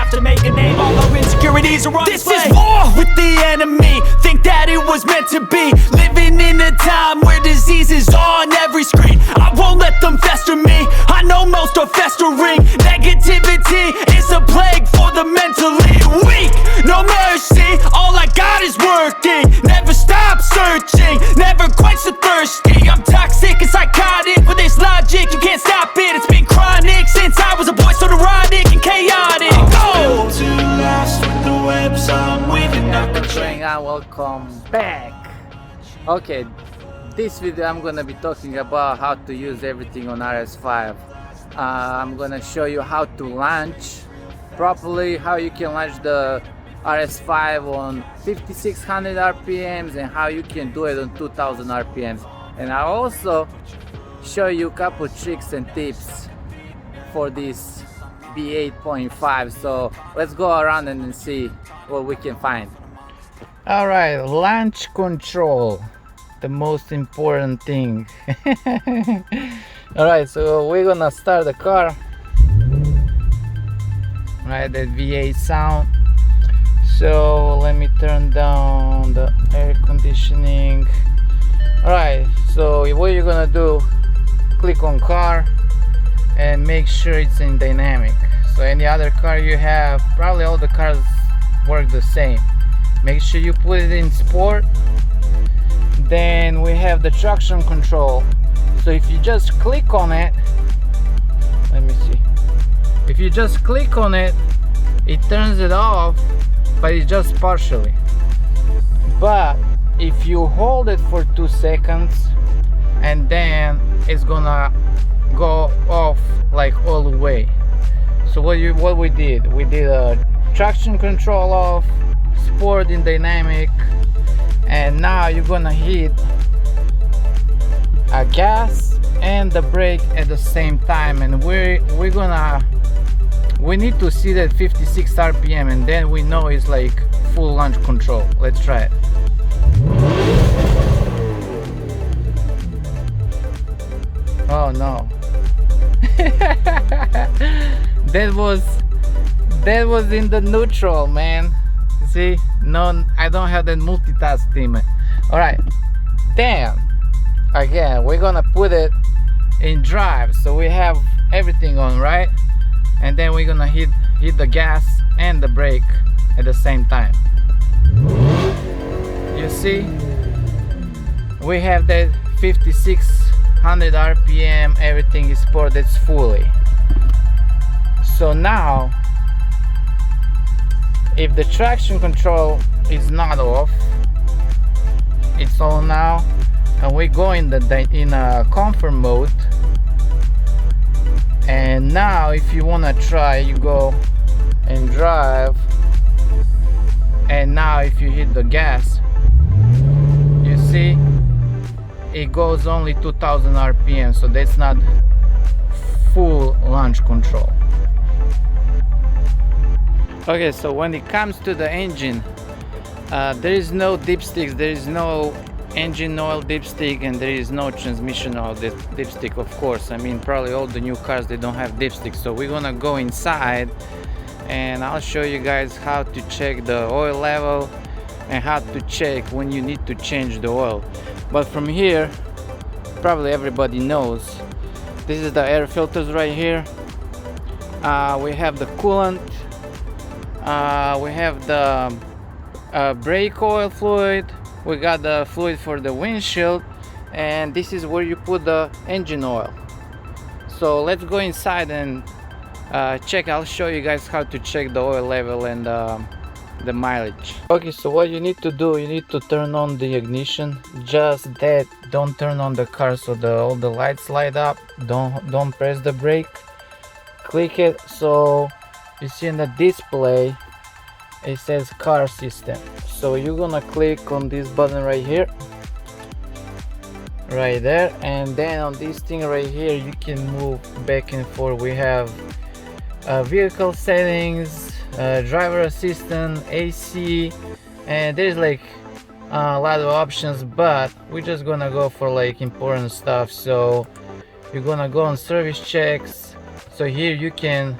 have to make a name. All our insecurities are on display. This is war with the enemy. Think that it was meant to be. Living in a time where disease is on every screen. I won't let them fester me. I know most are festering. Negativity is a plague for the mentally weak. No mercy, all I got is working. Never stop searching, never quench the thirsty. I'm toxic and psychotic, with this logic you can't stop it. It's been chronic since I was a boy, so neurotic and chaotic. Go to last with the webs I'm weaving, not betraying. Welcome back. Okay, this video I'm gonna be talking about how to use everything on RS5. I'm gonna show you how to launch properly, how you can launch the RS5 on 5600 RPMs and how you can do it on 2000 RPMs. And I also show you a couple tricks and tips for this B8.5. So let's go around and see what we can find. Alright, launch control, the most important thing. Alright, so we're gonna start the car. Right, that V8 sound. So let me turn down the air conditioning. Alright, so what you're gonna do, click on car and make sure it's in dynamic. So any other car you have, probably all the cars work the same. Make sure you put it in sport. Then we have the traction control. So if you just click on it, let me see. If you just click on it, it turns it off, but it's just partially. But if you hold it for 2 seconds, and then it's gonna go off like all the way. So what we did a traction control off, sport in dynamic, and now you're gonna hit a gas and the brake at the same time, and we need to see that 56 RPM, and then we know it's like full launch control. Let's try it. Oh no. that was in the neutral, man. See, no, I don't have that multitask theme. All right, then again we're gonna put it in drive, so we have everything on, right? And then we're gonna hit the gas and the brake at the same time. You see, we have that 5600 RPM, everything is sported fully. So now if the traction control is not off, it's on now, and we go in a comfort mode. And now if you want to try, you go and drive, and now if you hit the gas, you see it goes only 2000 RPM, so that's not full launch control. Okay, so when it comes to the engine, there is no dipsticks, there is no engine oil dipstick, and there is no transmission oil dipstick, of course. I mean, probably all the new cars, they don't have dipsticks. So we're gonna go inside and I'll show you guys how to check the oil level and how to check when you need to change the oil. But from here, probably everybody knows, this is the air filters right here. We have the coolant, we have the brake oil fluid, we got the fluid for the windshield, and this is where you put the engine oil. So let's go inside and check. I'll show you guys how to check the oil level and the mileage. Okay, so what you need to do, you need to turn on the ignition, just that. Don't turn on the car so all the lights light up. Don't press the brake, click it. So you see in the display it says car system, so you're gonna click on this button right here, right there, and then on this thing right here you can move back and forth. We have vehicle settings, driver assistant, AC, and there's like a lot of options, but we're just gonna go for like important stuff. So you're gonna go on service checks. So here you can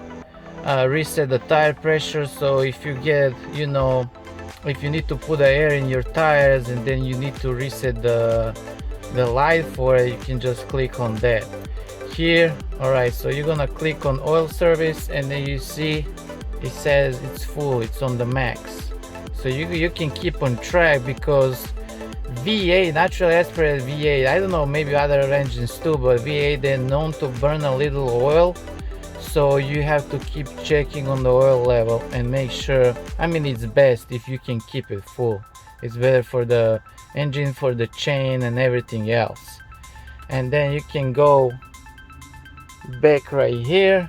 reset the tire pressure. So if you get, you know, if you need to put the air in your tires and then you need to reset the light for it, you can just click on that here. All right, so you're gonna click on oil service, and then you see it says it's full, it's on the max. So you can keep on track, because V8, naturally aspirated V8, I don't know, maybe other engines too, but V8, they're known to burn a little oil. So you have to keep checking on the oil level and make sure, I mean, it's best if you can keep it full. It's better for the engine, for the chain and everything else. And then you can go back right here,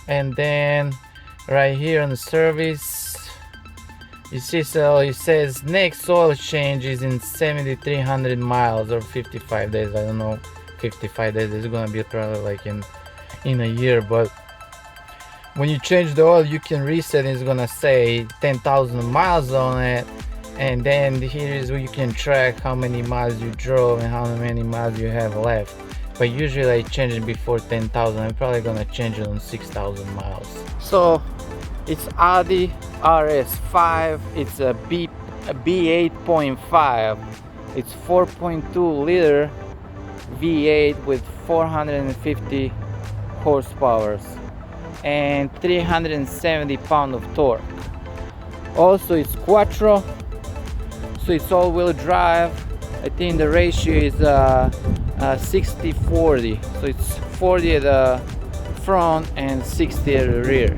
and then right here on the service, you see, so it says next oil change is in 7,300 miles or 55 days. I don't know, 55 days, it's gonna be probably like in a year. But when you change the oil, you can reset. It's gonna say 10,000 miles on it, and then here is where you can track how many miles you drove and how many miles you have left. But usually I change it before 10,000. I'm probably gonna change it on 6,000 miles. So it's Audi RS5. It's a B8.5. It's 4.2 liter V8 with 450 horsepower and 370 pound of torque. Also it's quattro, so it's all-wheel drive. I think the ratio is 60-40, so it's 40 at the front and 60 at the rear.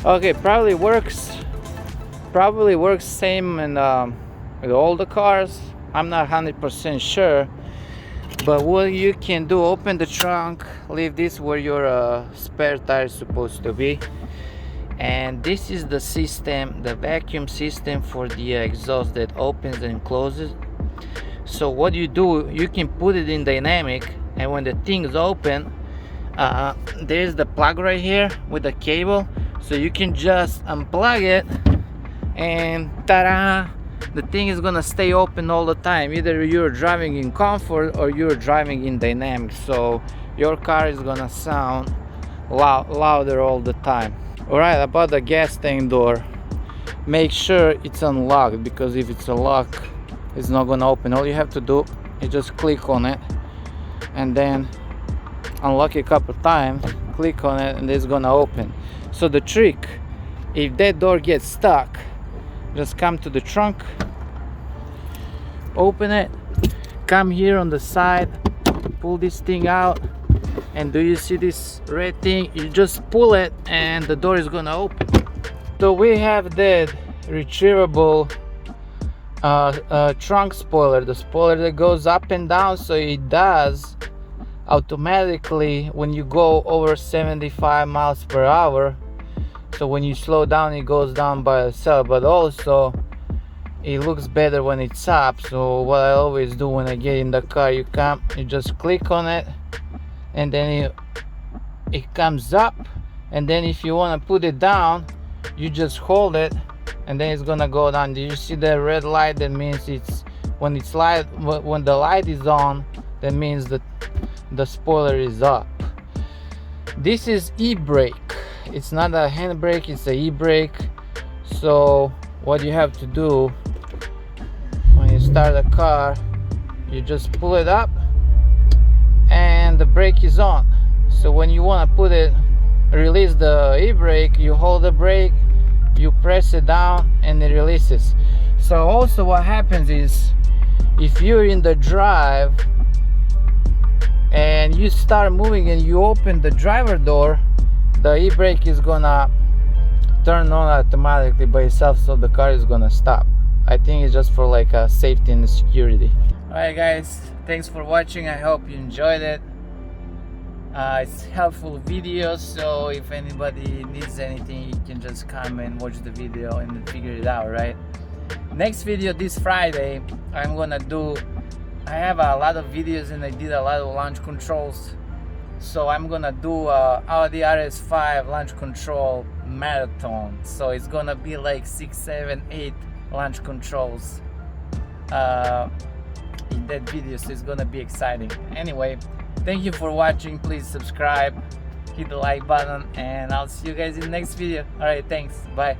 Okay, probably works same in with all the cars. I'm not 100% sure, but what you can do, open the trunk, leave this where your spare tire is supposed to be, and this is the system, the vacuum system for the exhaust that opens and closes. So what you do, you can put it in dynamic, and when the thing's open, there's the plug right here with the cable, so you can just unplug it, and ta-da, the thing is gonna stay open all the time. Either you're driving in comfort or you're driving in dynamic, so your car is gonna sound louder all the time. All right, about the gas tank door, make sure it's unlocked, because if it's unlocked, it's not gonna open. All you have to do is just click on it and then unlock it a couple times, click on it, and it's gonna open. So the trick, if that door gets stuck, just come to the trunk, open it, come here on the side, pull this thing out, and do you see this red thing? You just pull it and the door is gonna open. So we have that retrievable trunk spoiler, the spoiler that goes up and down, so it does automatically when you go over 75 miles per hour. So when you slow down, it goes down by itself, but also it looks better when it's up. So what I always do when I get in the car, you just click on it, and then it comes up, and then if you want to put it down, you just hold it, and then it's gonna go down. Do you see the red light? That means it's when the light is on, that means that the spoiler is up. This is e-brake. It's not a handbrake, it's a e-brake. So what you have to do when you start the car, you just pull it up and the brake is on. So when you want to release the e-brake, you hold the brake, you press it down, and it releases. So also what happens is, if you're in the drive and you start moving and you open the driver door, the e-brake is gonna turn on automatically by itself, so the car is gonna stop. I think it's just for like safety and security. Alright guys, thanks for watching. I hope you enjoyed it. It's helpful video, so if anybody needs anything, you can just come and watch the video and figure it out, right? Next video this Friday, I have a lot of videos and I did a lot of launch controls. So I'm gonna do Audi RS5 launch control marathon. So it's gonna be like 6, 7, 8 launch controls in that video, so it's gonna be exciting. Anyway, thank you for watching. Please subscribe hit the like button, and I'll see you guys in the next video. Alright, thanks, bye.